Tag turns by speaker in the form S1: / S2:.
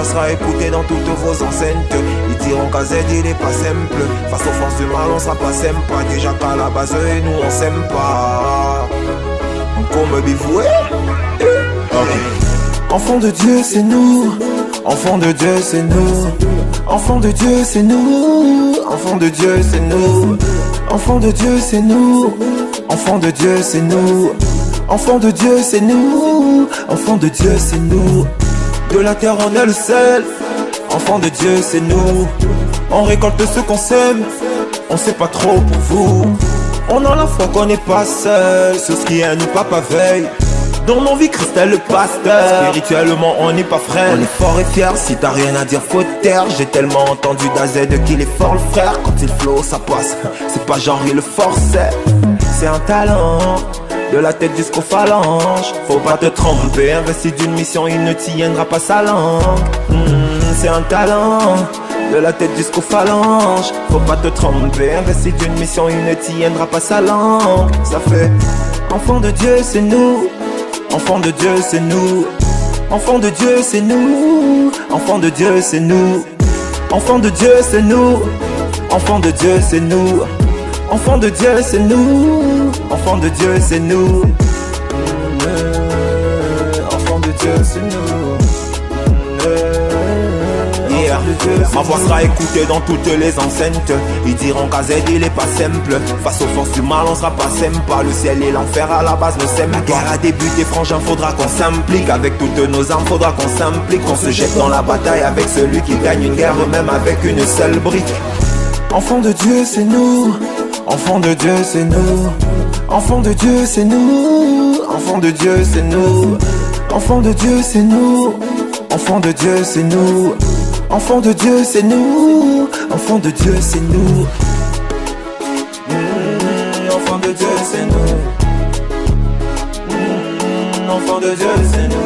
S1: sera écouté dans toutes vos enceintes. Ils diront qu'AZ il est pas simple. Face aux forces du mal on sera pas sympa. Déjà qu'à la base et nous on s'aime pas. Comme bivoué. Enfant de Dieu c'est nous. Enfant de Dieu c'est nous. Enfant de Dieu c'est nous. Enfant de Dieu c'est nous. Enfant de Dieu c'est nous. Enfant de Dieu c'est nous. Enfant de Dieu c'est nous. Enfant de Dieu c'est nous. De la terre on est le sel. Enfant de Dieu c'est nous. On récolte ce qu'on sème. On sait pas trop pour vous. On a la foi qu'on n'est pas seul. Sur ce qui est à nous papa veille. Dans nos vies Christelle le pasteur. Spirituellement on n'est pas frère. On est fort et fier. Si t'as rien à dire faut taire. J'ai tellement entendu d'AZ qu'il est fort le frère. Quand il flow ça passe. C'est pas genre il le forçait. C'est un talent. De la tête jusqu'aux phalanges. Faut pas te tromper. Investi d'une mission il ne tiendra pas sa langue. C'est un talent. De la tête jusqu'aux phalanges. Faut pas te tromper. Investi d'une mission il ne tiendra pas sa langue. Ça fait enfant de Dieu c'est nous. Enfant de Dieu c'est nous. Enfant de Dieu c'est nous. Enfant de Dieu c'est nous. Enfant de Dieu c'est nous. Enfant de Dieu c'est nous. Enfant de Dieu c'est nous. Enfant de Dieu c'est nous. Enfant de Dieu c'est nous. Ma voix sera écoutée dans toutes les enceintes. Ils diront qu'AZ il est pas simple. Face aux forces du mal on sera pas sympa. Le ciel et l'enfer à la base ne s'aiment pas. La guerre a débuté frangin, faudra qu'on s'implique. Avec toutes nos armes faudra qu'on s'implique. On se jette dans la bataille avec celui qui gagne une guerre. Même avec une seule brique. Enfant de Dieu c'est nous. Enfant de Dieu c'est nous. Enfant de Dieu c'est nous. Enfant de Dieu c'est nous. Enfant de Dieu c'est nous. Enfant de Dieu c'est nous. Enfant de Dieu c'est nous. Enfant de Dieu c'est nous. Enfant de Dieu c'est nous. Enfant de Dieu c'est nous.